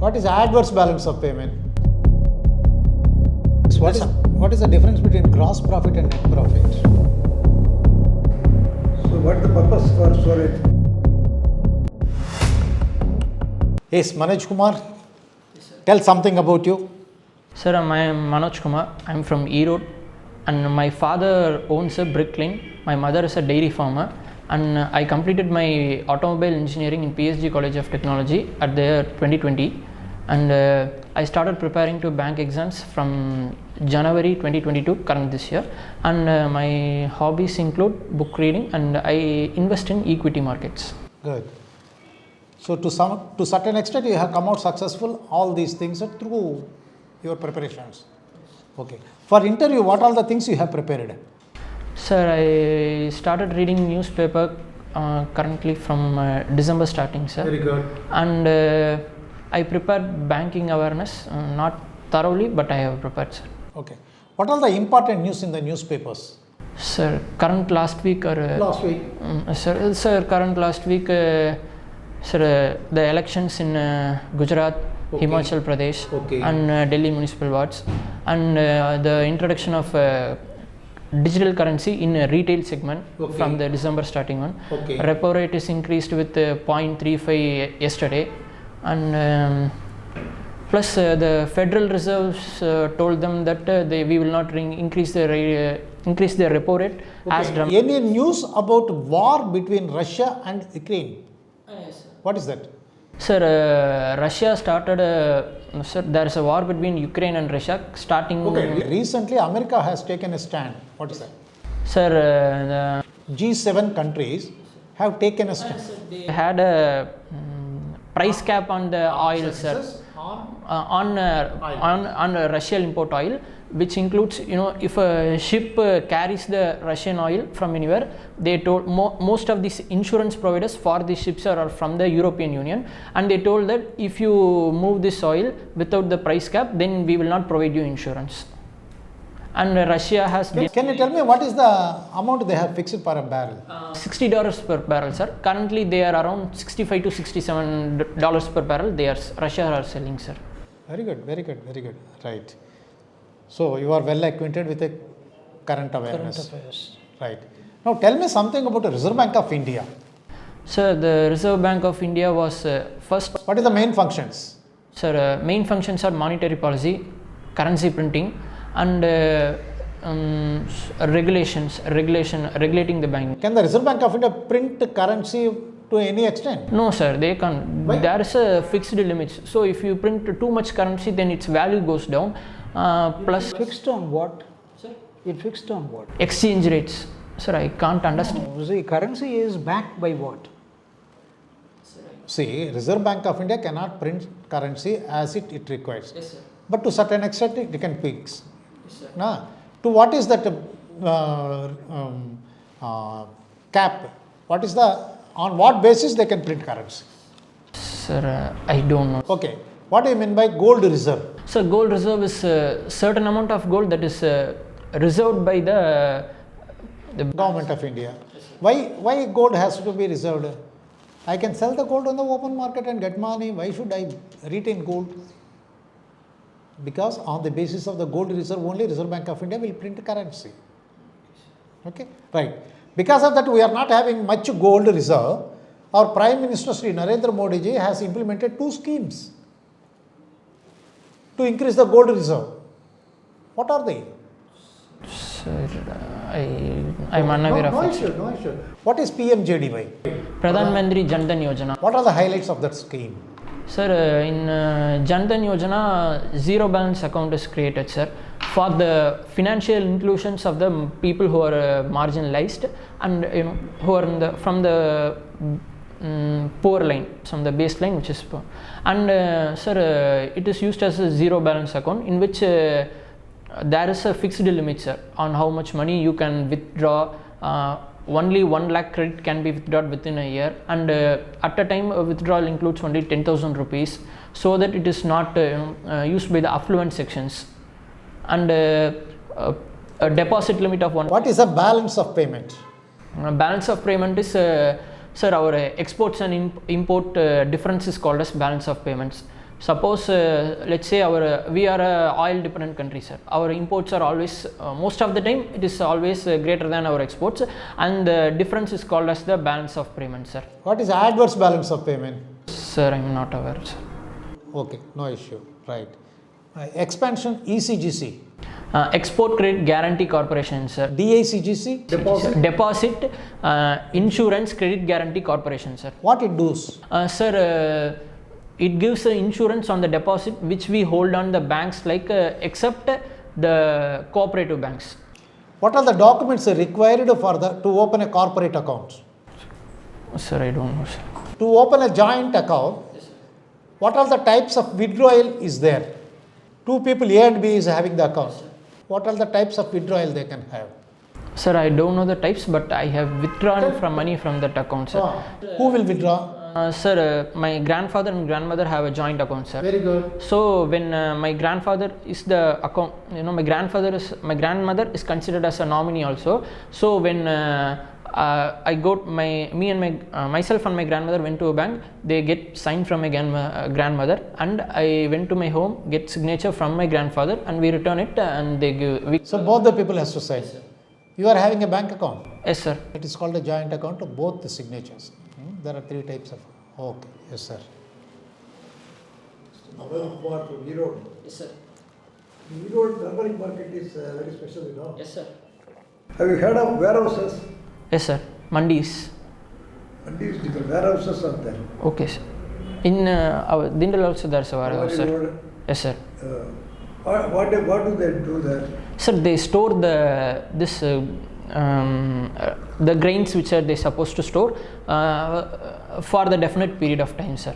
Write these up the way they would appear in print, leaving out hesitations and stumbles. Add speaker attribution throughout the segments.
Speaker 1: What is adverse balance of payment? What is the difference between gross profit and net profit?
Speaker 2: So what is the purpose for storage?
Speaker 1: Yes, Manoj Kumar, tell something about you.
Speaker 3: Sir, I am Manoj Kumar. I am from Erode, and my father owns a brick lane. My mother is a dairy farmer, and I completed my automobile engineering in PSG College of Technology at the year 2020, and I started preparing to bank exams from January 2022, current this year, and my hobbies include book reading, and I invest in equity markets.
Speaker 1: Good. So to certain extent you have come out successful, all these things are through your preparations. Okay. For interview, what are the things you have prepared?
Speaker 3: Sir, I started reading newspaper currently from December starting, sir.
Speaker 1: Very good.
Speaker 3: And I prepared banking awareness, not thoroughly, but I have prepared, sir.
Speaker 1: Okay. What are the important news in the newspapers?
Speaker 3: Sir, current last week or
Speaker 1: Last week.
Speaker 3: Sir, current last week, sir, the elections in Gujarat,
Speaker 1: Okay.
Speaker 3: Himachal Pradesh,
Speaker 1: Okay.
Speaker 3: and Delhi municipal wards, and the introduction of digital currency in a retail segment.
Speaker 1: Okay.
Speaker 3: From the December starting one.
Speaker 1: Okay.
Speaker 3: Repo rate is increased with 0.35 yesterday, and plus the Federal Reserves told them that we will not increase the repo rate as
Speaker 1: Okay. Any news about war between Russia and Ukraine?
Speaker 3: Yes, sir.
Speaker 1: What is that?
Speaker 3: Sir, Russia started. Sir, there is a war between Ukraine and Russia starting.
Speaker 1: Okay. Recently, America has taken a stand. What is that?
Speaker 3: Sir,
Speaker 1: G7 countries have taken a stand.
Speaker 3: they had a price cap on the oil, sir. On Russian import oil, which includes, if a ship carries the Russian oil from anywhere, they told most of these insurance providers for these ships are from the European Union, and they told that if you move this oil without the price cap, then we will not provide you insurance. And Russia has
Speaker 1: Can you tell me what is the amount they have fixed per a barrel?
Speaker 3: $60 per barrel, sir. Currently they are around $65 to $67 per barrel. Russia are selling, sir.
Speaker 1: Very good, very good, very good. Right. So you are well acquainted with the current awareness.
Speaker 2: Current affairs.
Speaker 1: Right. Now tell me something about the Reserve Bank of India.
Speaker 3: Sir, the Reserve Bank of India was first.
Speaker 1: What is the main functions?
Speaker 3: Sir, main functions are monetary policy, currency printing, and regulating the bank.
Speaker 1: Can the Reserve Bank of India print currency to any extent?
Speaker 3: No, sir, they can't.
Speaker 1: Why?
Speaker 3: There is a fixed limit. So if you print too much currency, then its value goes down. Plus
Speaker 2: Fixed on what? Sir? It fixed on what?
Speaker 3: exchange rates. Sir, I can't understand.
Speaker 2: See, currency is backed by what?
Speaker 1: See, Reserve Bank of India cannot print currency as it requires.
Speaker 3: Yes, sir.
Speaker 1: But to certain extent it can fix.
Speaker 3: Yes, sir.
Speaker 1: Nah. To what is that cap? What is on what basis they can print currency?
Speaker 3: Sir, I don't know.
Speaker 1: Okay. What do you mean by gold reserve?
Speaker 3: So gold reserve is a certain amount of gold that is reserved by the
Speaker 1: Government of India. Why gold has to be reserved? I can sell the gold on the open market and get money. Why should I retain gold? Because on the basis of the gold reserve only Reserve Bank of India will print currency. Okay, right. Because of that we are not having much gold reserve. Our Prime Minister Sri Narendra Modi ji has implemented 2 schemes to increase the gold reserve. What are they?
Speaker 3: Sir, I'm unaware of it.
Speaker 1: No issue. What is PMJDY?
Speaker 3: Pradhan Mantri Jan Dhan Yojana.
Speaker 1: What are the highlights of that scheme?
Speaker 3: Sir, in Jan Dhan Yojana, zero balance account is created, sir, for the financial inclusions of the people who are marginalized and who are from the poor line, from the baseline, which is poor. And sir, it is used as a zero balance account in which there is a fixed limit, sir, on how much money you can withdraw. Only 1 lakh credit can be withdrawn within a year, and at a time withdrawal includes only 10,000 rupees, so that it is not used by the affluent sections. And a deposit limit of 1.
Speaker 1: What is the balance of payment?
Speaker 3: Balance of payment is sir, our exports and import difference is called as balance of payments. Suppose let's say we are a oil dependent country, sir. Our imports are always most of the time it is always greater than our exports, and the difference is called as the balance of payment, sir.
Speaker 1: What is adverse balance of payment?
Speaker 3: Sir, I am not aware, sir.
Speaker 1: Okay, no issue. Right. Expansion ECGC.
Speaker 3: Export Credit Guarantee Corporation, sir.
Speaker 1: DICGC.
Speaker 3: Deposit Insurance Credit Guarantee Corporation, sir.
Speaker 1: What it does?
Speaker 3: Sir, it gives insurance on the deposit which we hold on the banks, like except the cooperative banks.
Speaker 1: What are the documents required to open a corporate account?
Speaker 3: Sir, I don't know, sir.
Speaker 1: To open a joint account, what are the types of withdrawal is there? Two people A and B is having the account. What are the types of withdrawal they can have?
Speaker 3: Sir, I don't know the types, but I have withdrawn from money from that account, sir.
Speaker 1: Who will withdraw?
Speaker 3: Sir, my grandfather and grandmother have a joint account, sir.
Speaker 1: Very good.
Speaker 3: So when my grandfather is the account, my grandmother is considered as a nominee also. So when myself and my grandmother went to a bank, they get signed from my grandmother, and I went to my home, get signature from my grandfather, and we return it, and they give.
Speaker 1: So both the people has to sign. You are having a bank account.
Speaker 3: Yes, sir.
Speaker 1: It is called a joint account of both the signatures. There are three types of. Okay. Yes, sir.
Speaker 2: Kumar from Erode.
Speaker 3: Yes, sir.
Speaker 2: Erode turmeric market is very special, you know.
Speaker 3: Yes, sir.
Speaker 2: Have you heard of warehouses?
Speaker 3: Yes, sir. Mandis.
Speaker 2: Mandis, different warehouses are there.
Speaker 3: Okay, sir. In our Dindal also there is a warehouse, sir. Yes, sir.
Speaker 2: What do they do there?
Speaker 3: Sir, they store the grains which are they supposed to store for the definite period of time, sir.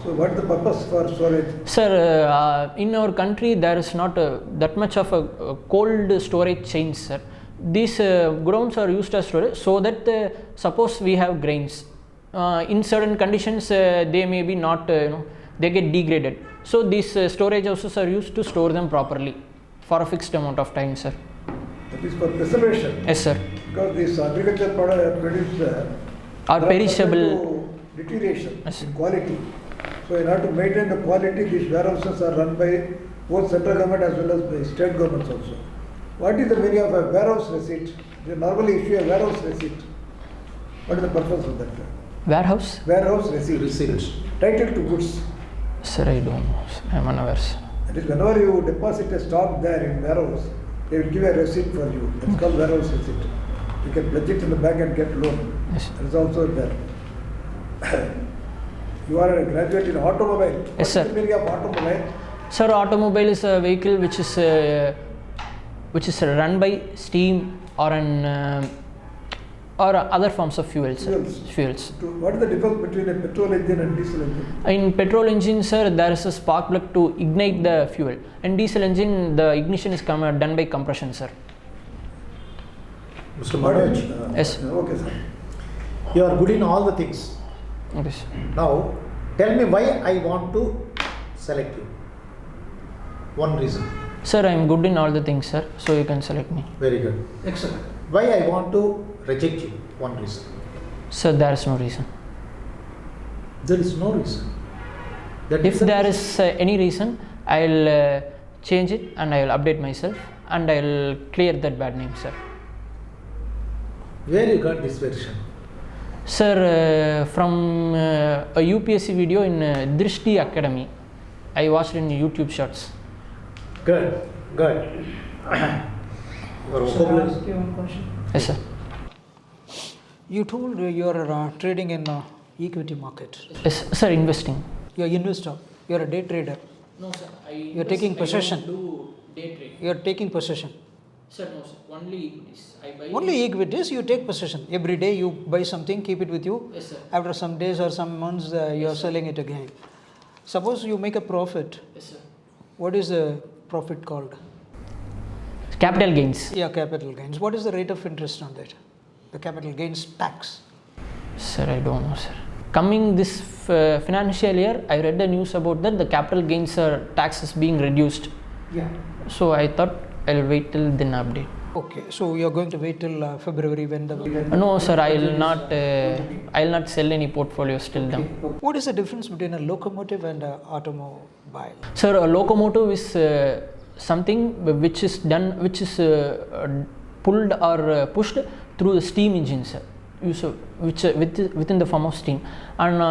Speaker 2: So what is the purpose for storage?
Speaker 3: Sir, in our country there is not that much of a cold storage chain, sir. These godowns are used as storage so that suppose we have grains in certain conditions, they may be not they get degraded. So these storage houses are used to store them properly for a fixed amount of time, sir.
Speaker 2: That is for preservation.
Speaker 3: Yes, sir.
Speaker 2: Because these agriculture products
Speaker 3: Are perishable.
Speaker 2: Deterioration
Speaker 3: Yes.
Speaker 2: in quality. So in order to maintain the quality, these warehouses are run by both central government as well as by state governments also. What is the meaning of a warehouse receipt? They normally issue a warehouse receipt. What is the purpose of that?
Speaker 3: Warehouse?
Speaker 2: Warehouse receipt. Title to goods.
Speaker 3: Sir, I don't know. I am unaware, sir.
Speaker 2: That is, whenever you deposit a stock there in warehouse, they will give a receipt for you. That's called warehouse receipt. You can pledge it in the bank and get loan.
Speaker 3: Yes.
Speaker 2: That is also there. You are a graduate in automobile.
Speaker 3: Yes, sir.
Speaker 2: What is the meaning of automobile?
Speaker 3: Sir, automobile is a vehicle which is run by steam or or other forms of fuels. Fuels.
Speaker 2: What is the difference between a petrol engine and diesel engine?
Speaker 3: In petrol engine, sir, there is a spark plug to ignite the fuel. In diesel engine, the ignition is done by compression, sir.
Speaker 1: Mr.Manoj.
Speaker 3: Yes.
Speaker 2: Okay, sir.
Speaker 1: You are good in all the things.
Speaker 3: Okay, sir.
Speaker 1: Now, tell me why I want to select you. One reason.
Speaker 3: Sir, I am good in all the things, sir. So you can select me.
Speaker 1: Very good. Excellent. Why I want to reject you? One reason.
Speaker 3: Sir, there is no reason.
Speaker 1: There is no reason.
Speaker 3: If there is any reason, I will change it and I will update myself and I will clear that bad name, sir.
Speaker 1: Where you got this version?
Speaker 3: Sir, from a UPSC video in Drishti Academy. I watched in YouTube shorts.
Speaker 1: Good. Good.
Speaker 2: Can I ask you one question?
Speaker 3: Yes, sir.
Speaker 2: You told you are trading in equity market.
Speaker 3: Yes, sir, investing.
Speaker 2: You are investor. You are a day trader.
Speaker 3: No, sir.
Speaker 2: You are taking possession.
Speaker 3: do day trade.
Speaker 2: You are taking possession.
Speaker 3: Sir, no, sir. Only equities. I buy.
Speaker 2: Only equities, you take possession. Every day you buy something, keep it with you.
Speaker 3: Yes, sir.
Speaker 2: After some days or some months, you are selling it again. Suppose you make a profit.
Speaker 3: Yes, sir.
Speaker 2: What is the profit called?
Speaker 3: Capital gains.
Speaker 2: Yeah, capital gains. What is the rate of interest on that? The capital gains tax.
Speaker 3: Sir, I don't know, sir. Coming this financial year, I read the news about that the capital gains tax is being reduced.
Speaker 2: Yeah.
Speaker 3: So I thought I'll wait till then update.
Speaker 4: Okay, so you're going to wait till February when the.
Speaker 3: No, sir, I will not. I will not sell any portfolios till then.
Speaker 4: What is the difference between a locomotive and an automobile?
Speaker 3: Sir, a locomotive is something which is done, which is pulled or pushed through the steam engine, sir. Within the form of steam. And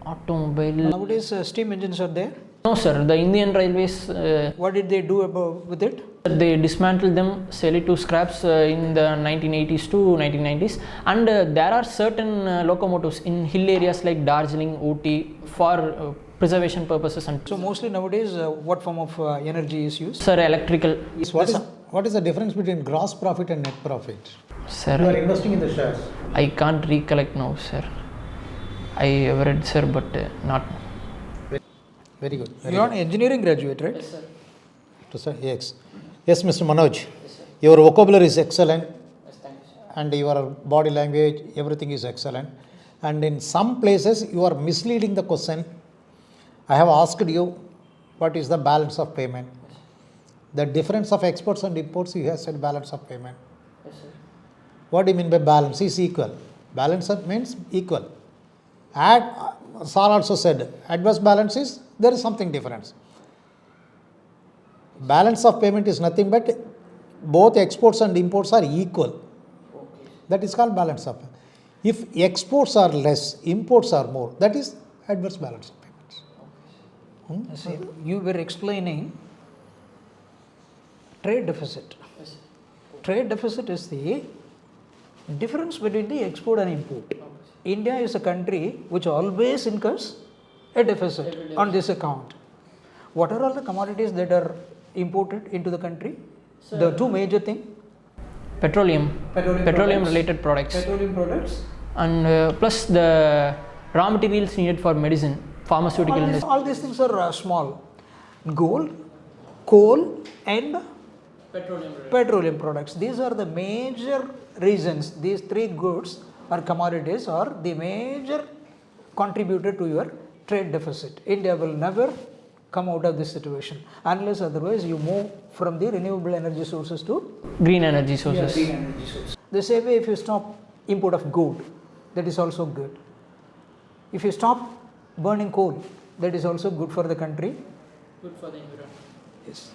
Speaker 3: automobile.
Speaker 4: Nowadays, steam engines are there.
Speaker 3: No, sir. The Indian Railways.
Speaker 4: What did they do with it?
Speaker 3: They dismantled them, sell it to scraps in the 1980s to 1990s, and there are certain locomotives in hill areas like Darjeeling, Ooty for preservation purposes. And
Speaker 4: So mostly nowadays, what form of energy is used?
Speaker 3: sir, electrical.
Speaker 1: What is the difference between gross profit and net profit?
Speaker 3: Sir,
Speaker 1: You are investing in the shares.
Speaker 3: I can't recollect now, sir. I read, sir, but not.
Speaker 1: Very good.
Speaker 4: You're an engineering graduate, right?
Speaker 3: Yes, sir.
Speaker 1: To say yes. Yes, Mr. Manoj. Your vocabulary is excellent.
Speaker 3: Yes, thank you, sir.
Speaker 1: And your body language, everything is excellent. And in some places, you are misleading the question. I have asked you, what is the balance of payment? The difference of exports and imports, you have said balance of payment.
Speaker 3: Yes, sir.
Speaker 1: What do you mean by balance? Is equal. Balance means equal. Sir also said, adverse balance is, there is something difference. Balance of payment is nothing but both exports and imports are equal.
Speaker 3: Okay.
Speaker 1: That is called balance of payment. If exports are less, imports are more, that is adverse balance of payments.
Speaker 4: See, you were explaining trade deficit.
Speaker 3: Yes, sir.
Speaker 4: Trade deficit is the difference between the export and import. India is a country which always incurs a deficit on this account. What are all the commodities that are imported into the country? The two major things?
Speaker 3: Petroleum
Speaker 4: Products.
Speaker 3: related products.
Speaker 4: Petroleum products.
Speaker 3: And plus the raw materials needed for medicine, pharmaceutical industry.
Speaker 4: All these things are small. Gold, coal and petroleum products. These are the major reasons. These three goods or commodities are the major contributor to your trade deficit. India will never come out of this situation unless otherwise you move from the renewable energy sources to
Speaker 3: Green energy sources.
Speaker 4: green energy sources. The same way, if you stop import of gold, that is also good. If you stop burning coal, that is also good for the country.
Speaker 3: Good for the environment.
Speaker 4: Yes.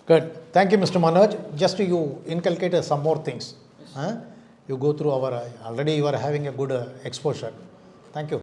Speaker 1: Good. Thank you, Mr. Manoj. Just you inculcated some more things. You go through our, already you are having a good exposure. Thank you.